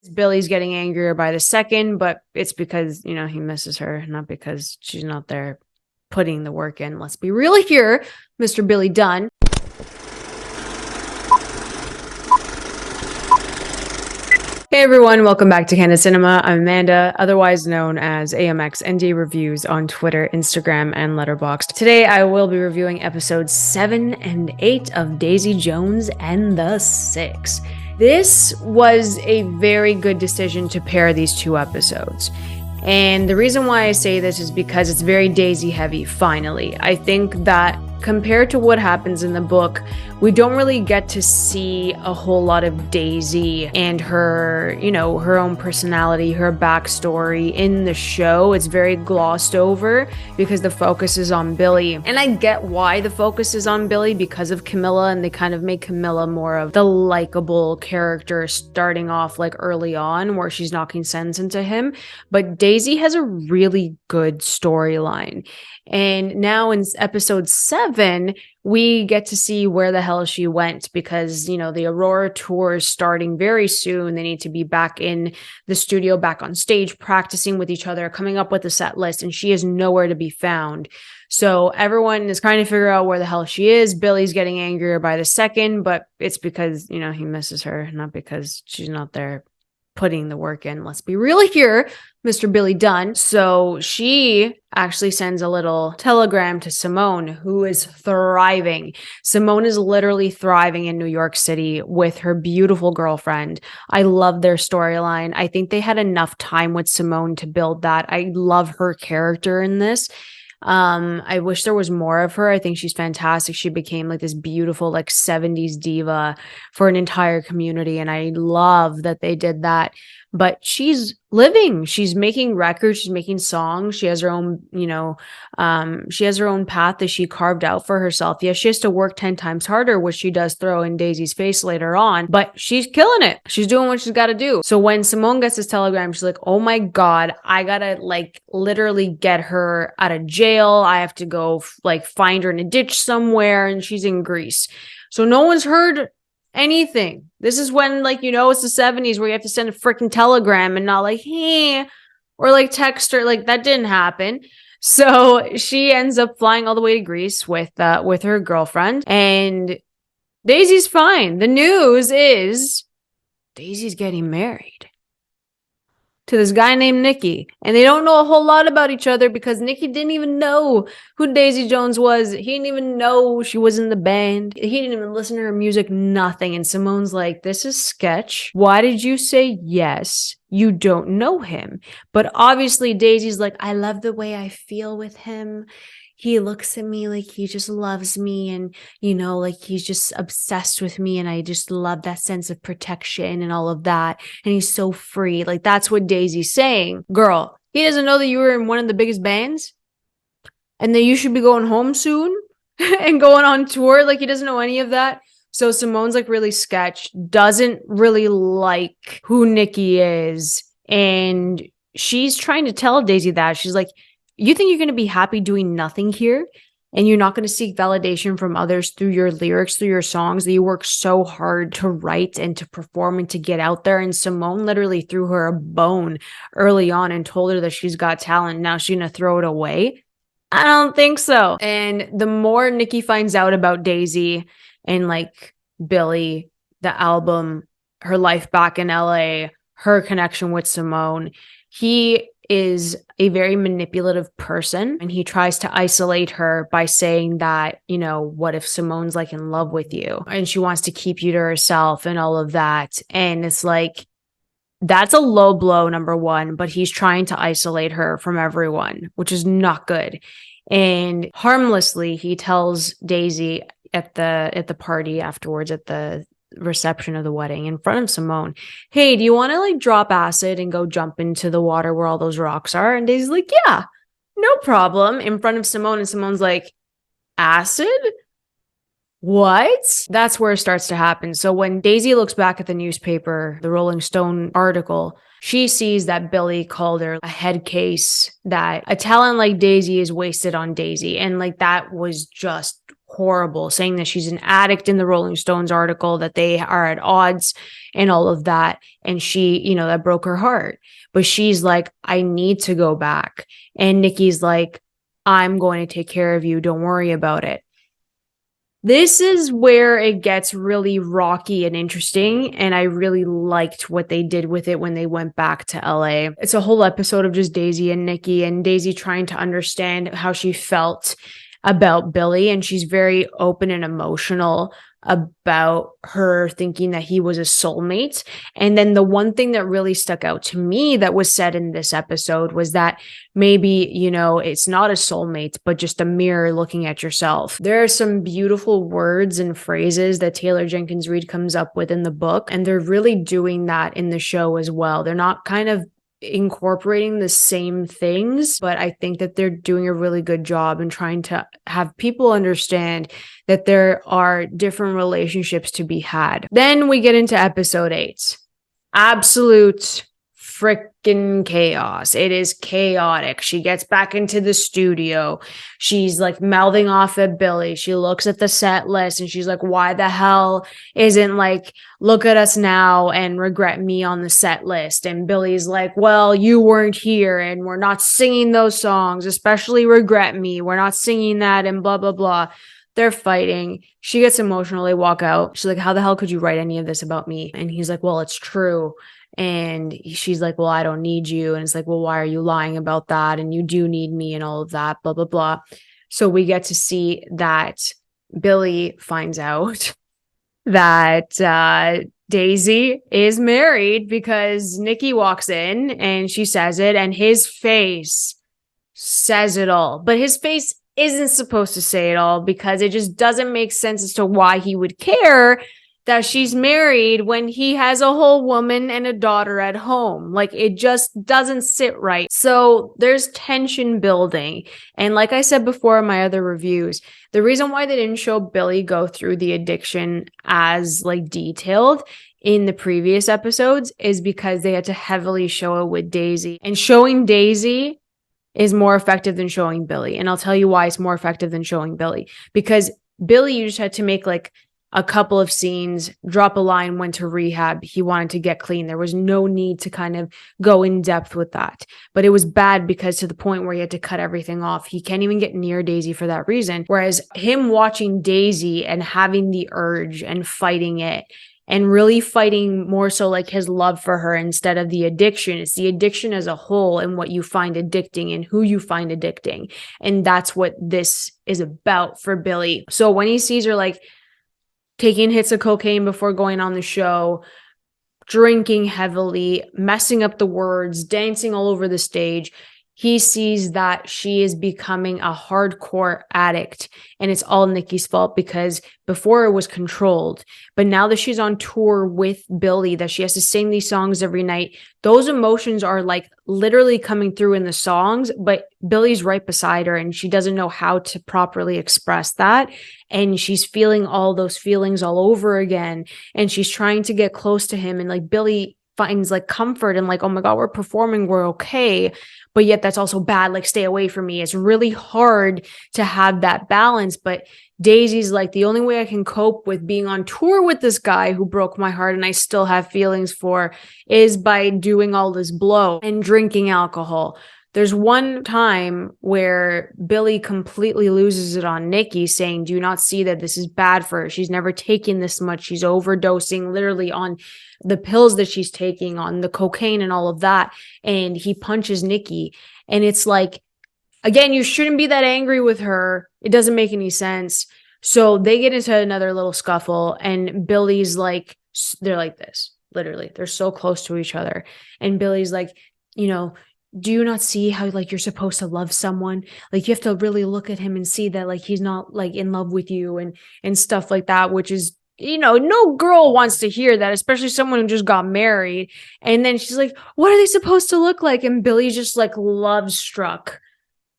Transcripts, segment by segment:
Billy's getting angrier by the second, but it's because, he misses her, not because she's not there putting the work in. Let's be real here, Mr. Billy Dunne. Hey everyone, welcome back to Candid Cinema. I'm Amanda, otherwise known as AMXND Reviews on Twitter, Instagram, and Letterboxd. Today I will be reviewing episodes 7 and 8 of Daisy Jones and the Six. This was a very good decision to pair these two episodes. And the reason why I say this is because it's very Daisy heavy, finally. I think that compared to what happens in the book, we don't really get to see a whole lot of Daisy and her, her own personality, her backstory in the show. It's very glossed over because the focus is on Billy. And I get why the focus is on Billy because of Camilla, and they kind of make Camilla more of the likable character starting off like early on where she's knocking sense into him. But Daisy has a really good storyline. And now in episode 7, we get to see where the hell she went because, the Aurora tour is starting very soon. They need to be back in the studio, back on stage, practicing with each other, coming up with a set list, and she is nowhere to be found. So everyone is trying to figure out where the hell she is. Billy's getting angrier by the second, but it's because, he misses her, not because she's not there putting the work in. Let's be real here, Mr. Billy Dunne. So she actually sends a little telegram to Simone, who is thriving. Simone is literally thriving in New York City with her beautiful girlfriend. I love their storyline. I think they had enough time with Simone to build that. I love her character in this. I wish there was more of her. I think she's fantastic. She became like this beautiful, like 70s diva for an entire community. And I love that they did that. But she's living, she's making records, she's making songs. She has her own, she has her own path that she carved out for herself. Yes, she has to work 10 times harder, which she does throw in Daisy's face later on, but she's killing it. She's doing what she's got to do. So when Simone gets this telegram, she's like, oh my God, I gotta literally get her out of jail. I have to go find her in a ditch somewhere, and she's in Greece. So no one's heard anything. This is when it's the 70s where you have to send a freaking telegram and not hey, or text her. That didn't happen. So she ends up flying all the way to Greece with her girlfriend, and Daisy's fine. The news is Daisy's getting married to this guy named Nikki. And they don't know a whole lot about each other because Nikki didn't even know who Daisy Jones was. He didn't even know she was in the band. He didn't even listen to her music, nothing. And Simone's like, this is sketch. Why did you say yes? You don't know him. But obviously Daisy's like, I love the way I feel with him. He looks at me like he just loves me, and, he's just obsessed with me. And I just love that sense of protection and all of that. And he's so free. That's what Daisy's saying. Girl, he doesn't know that you were in one of the biggest bands and that you should be going home soon and going on tour. He doesn't know any of that. So Simone's really sketch, doesn't really like who Nikki is. And she's trying to tell Daisy that. She's like, you think you're going to be happy doing nothing here, and you're not going to seek validation from others through your lyrics, through your songs that you work so hard to write and to perform and to get out there? And Simone literally threw her a bone early on and told her that she's got talent. Now she's going to throw it away? I don't think so. And the more Nikki finds out about Daisy and Billy, the album, her life back in LA, her connection with Simone, he is a very manipulative person, and he tries to isolate her by saying that, what if Simone's in love with you and she wants to keep you to herself and all of that. And it's that's a low blow, number one, but he's trying to isolate her from everyone, which is not good. And harmlessly, he tells Daisy at the party afterwards, at the reception of the wedding, in front of Simone, hey, do you want to drop acid and go jump into the water where all those rocks are? And Daisy's like, yeah, no problem, in front of Simone. And Simone's like, acid? What? That's where it starts to happen. So when Daisy looks back at the newspaper, the Rolling Stone article, she sees that Billy called her a head case, that a talent like Daisy is wasted on Daisy. And that was just horrible, saying that she's an addict in the Rolling Stones article, that they are at odds and all of that. And she, you know, that broke her heart. But she's like, I need to go back. And Nikki's like, I'm going to take care of you. Don't worry about it. This is where it gets really rocky and interesting, and I really liked what they did with it when they went back to LA. It's a whole episode of just Daisy and Nikki, and Daisy trying to understand how she felt about Billy, and she's very open and emotional about her thinking that he was a soulmate. And then the one thing that really stuck out to me that was said in this episode was that maybe, you know, it's not a soulmate, but just a mirror looking at yourself. There are some beautiful words and phrases that Taylor Jenkins Reid comes up with in the book, and they're really doing that in the show as well. They're not kind of incorporating the same things, but I think that they're doing a really good job in trying to have people understand that there are different relationships to be had. Then we get into episode 8. Absolute freaking chaos. It is chaotic. She gets back into the studio. She's like mouthing off at Billy. She looks at the set list and she's like, why the hell isn't like, look at us now and regret me on the set list? And Billy's like, well, you weren't here and we're not singing those songs, especially Regret Me. We're not singing that and blah, blah, blah. They're fighting. She gets emotional. They walk out. She's like, how the hell could you write any of this about me? And he's like, well, it's true. And she's like, well, I don't need you. And it's like, well, why are you lying about that? And you do need me and all of that, blah, blah, blah. So we get to see that Billy finds out that Daisy is married because Nikki walks in and she says it, and his face says it all. But his face isn't supposed to say it all because it just doesn't make sense as to why he would care that she's married when he has a whole woman and a daughter at home. Like, it just doesn't sit right. So there's tension building. And like I said before in my other reviews, the reason why they didn't show Billy go through the addiction as like detailed in the previous episodes is because they had to heavily show it with Daisy. And showing Daisy is more effective than showing Billy. And I'll tell you why it's more effective than showing Billy. Because Billy, you just had to make like a couple of scenes, drop a line, went to rehab. He wanted to get clean. There was no need to kind of go in depth with that. But it was bad because to the point where he had to cut everything off. He can't even get near Daisy for that reason. Whereas him watching Daisy and having the urge and fighting it and really fighting more so like his love for her instead of the addiction. It's the addiction as a whole and what you find addicting and who you find addicting. And that's what this is about for Billy. So when he sees her like taking hits of cocaine before going on the show, drinking heavily, messing up the words, dancing all over the stage, he sees that she is becoming a hardcore addict, and it's all Nikki's fault because before it was controlled. But now that she's on tour with Billy, that she has to sing these songs every night, those emotions are like literally coming through in the songs, but Billy's right beside her and she doesn't know how to properly express that. And she's feeling all those feelings all over again. And she's trying to get close to him. And like Billy finds like comfort and like, oh my God, we're performing, we're okay. But yet that's also bad. Like, stay away from me. It's really hard to have that balance. But Daisy's like, the only way I can cope with being on tour with this guy who broke my heart and I still have feelings for is by doing all this blow and drinking alcohol. There's one time where Billy completely loses it on Nikki, saying, do you not see that this is bad for her? She's never taken this much. She's overdosing literally on the pills that she's taking, on the cocaine and all of that. And he punches Nikki. And it's like, again, you shouldn't be that angry with her. It doesn't make any sense. So they get into another little scuffle and Billy's like, they're like this, literally. They're so close to each other. And Billy's like, you know, do you not see how like you're supposed to love someone? Like, you have to really look at him and see that like he's not like in love with you and stuff like that, which is, you know, no girl wants to hear that, especially someone who just got married. And then she's like, what are they supposed to look like? And Billy's just like love struck,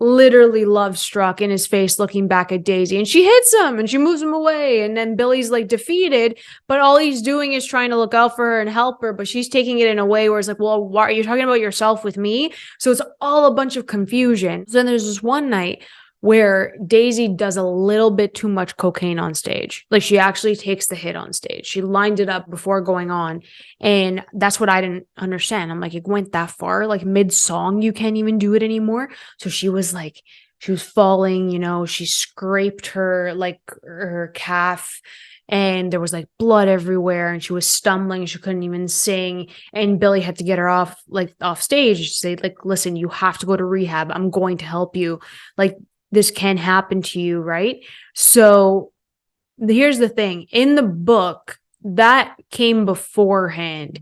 literally love struck in his face, looking back at Daisy, and she hits him and she moves him away. And then Billy's like defeated, but all he's doing is trying to look out for her and help her. But she's taking it in a way where it's like, well, why are you talking about yourself with me? So it's all a bunch of confusion. So then there's this one night where Daisy does a little bit too much cocaine on stage. Like, she actually takes the hit on stage. She lined it up before going on. And that's what I didn't understand. I'm like, it went that far? Like, mid-song, you can't even do it anymore? So she was falling, you know, she scraped her calf, and there was like blood everywhere, and she was stumbling. She couldn't even sing. And Billy had to get her off stage. She said, like, listen, you have to go to rehab. I'm going to help you. Like, this can happen to you, right? So here's the thing. In the book, that came beforehand,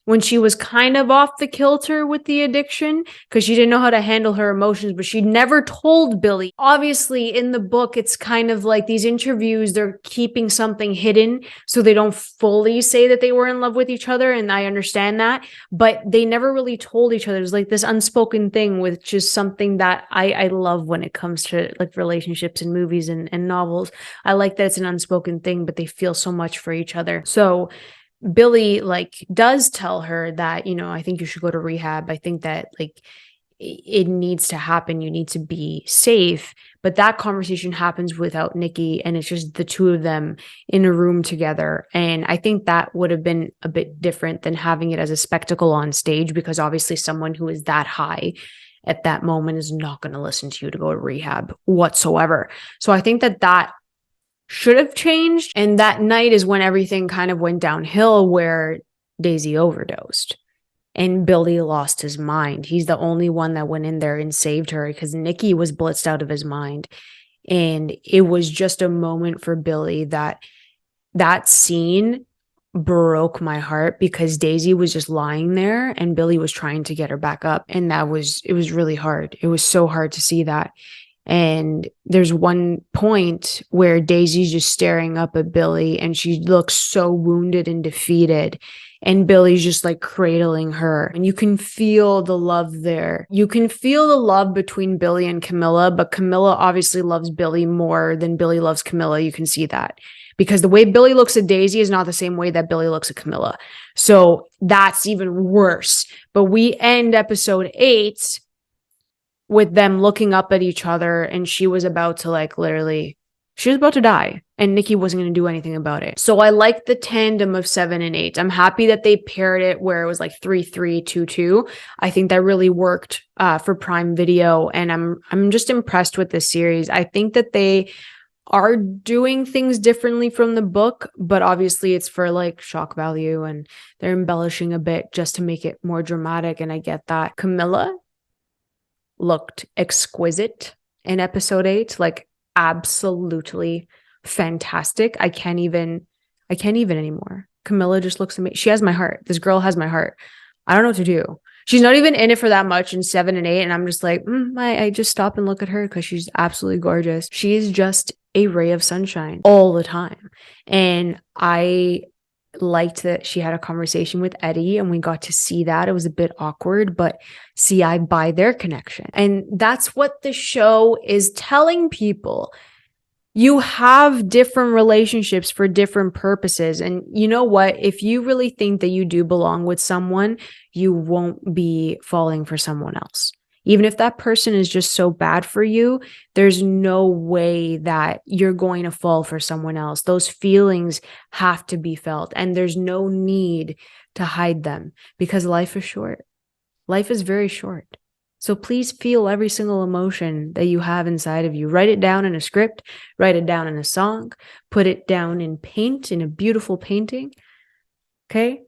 when she was kind of off the kilter with the addiction, because she didn't know how to handle her emotions, but she never told Billy. Obviously, in the book, it's kind of like these interviews, they're keeping something hidden so they don't fully say that they were in love with each other, and I understand that, but they never really told each other. There's like this unspoken thing, which is something that I love when it comes to like relationships and movies and novels. I like that it's an unspoken thing, but they feel so much for each other. So Billy like does tell her that, you know, I think you should go to rehab. I think that like it needs to happen. You need to be safe. But that conversation happens without Nikki, and it's just the two of them in a room together. And I think that would have been a bit different than having it as a spectacle on stage, because obviously someone who is that high at that moment is not going to listen to you to go to rehab whatsoever. So I think that should have changed. And that night is when everything kind of went downhill, where Daisy overdosed and Billy lost his mind. He's the only one that went in there and saved her, because Nikki was blitzed out of his mind. And it was just a moment for Billy that scene broke my heart, because Daisy was just lying there and Billy was trying to get her back up. And it was really hard. It was so hard to see that. And there's one point where Daisy's just staring up at Billy, and she looks so wounded and defeated. And Billy's just like cradling her. And you can feel the love there. You can feel the love between Billy and Camilla, but Camilla obviously loves Billy more than Billy loves Camilla. You can see that, because the way Billy looks at Daisy is not the same way that Billy looks at Camilla. So that's even worse. But we end episode 8 with them looking up at each other, and she was about to she was about to die, and Nikki wasn't going to do anything about it. So I like the tandem of 7 and 8. I'm happy that they paired it where it was like 3-3-2-2. I think that really worked for Prime Video, and I'm just impressed with this series. I think that they are doing things differently from the book, but obviously it's for like shock value, and they're embellishing a bit just to make it more dramatic, and I get that. Camilla looked exquisite in episode 8, like absolutely fantastic. I can't even anymore. Camilla just looks amazing. She has my heart. This girl has my heart. I don't know what to do. She's not even in it for that much in 7 and 8, and I'm just like, I just stop and look at her because she's absolutely gorgeous. She is just a ray of sunshine all the time. And I liked that she had a conversation with Eddie, and we got to see that. It was a bit awkward, but see, I buy their connection. And that's what the show is telling people. You have different relationships for different purposes. And you know what? If you really think that you do belong with someone, you won't be falling for someone else. Even if that person is just so bad for you, there's no way that you're going to fall for someone else. Those feelings have to be felt, and there's no need to hide them, because life is short. Life is very short. So please feel every single emotion that you have inside of you. Write it down in a script, write it down in a song, put it down in paint, in a beautiful painting. Okay?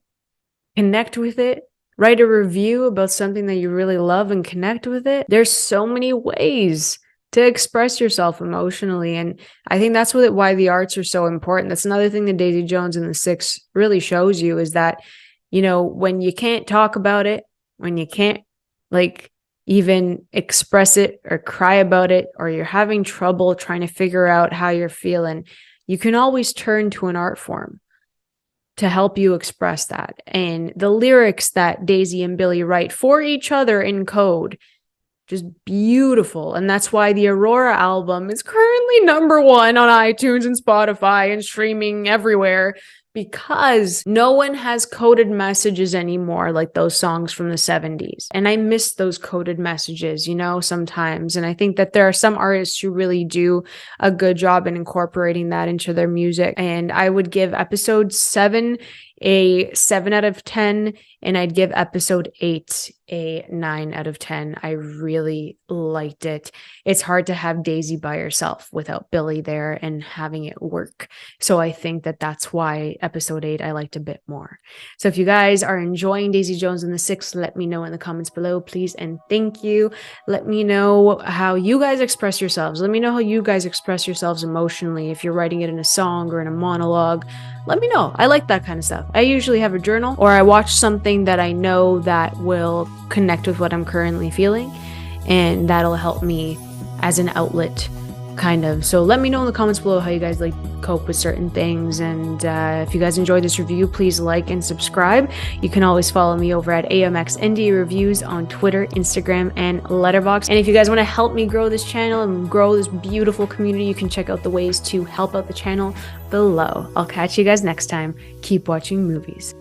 Connect with it. Write a review about something that you really love and connect with it. There's so many ways to express yourself emotionally. And I think that's why the arts are so important. That's another thing that Daisy Jones and the Six really shows you, is that, you know, when you can't talk about it, when you can't even express it or cry about it, or you're having trouble trying to figure out how you're feeling, you can always turn to an art form to help you express that. And the lyrics that Daisy and Billy write for each other in code, just beautiful. And that's why the Aurora album is currently #1 on iTunes and Spotify and streaming everywhere, because no one has coded messages anymore like those songs from the 70s. And I miss those coded messages, you know, sometimes. And I think that there are some artists who really do a good job in incorporating that into their music. And I would give episode 7 a 7 out of 10, and I'd give episode 8 a 9 out of 10. I really liked it. It's hard to have Daisy by herself without Billy there and having it work. So I think that that's why episode 8 I liked a bit more. So if you guys are enjoying Daisy Jones and the Six, let me know in the comments below, please, and thank you. Let me know how you guys express yourselves. Let me know how you guys express yourselves emotionally. If you're writing it in a song or in a monologue, let me know. I like that kind of stuff. I usually have a journal, or I watch something that I know that will connect with what I'm currently feeling, and that'll help me as an outlet, kind of. So let me know in the comments below how you guys like cope with certain things. And if you guys enjoyed this review, please like and subscribe. You can always follow me over at AMX Indie Reviews on Twitter, Instagram, and Letterboxd. And if you guys want to help me grow this channel and grow this beautiful community, you can check out the ways to help out the channel below. I'll catch you guys next time. Keep watching movies.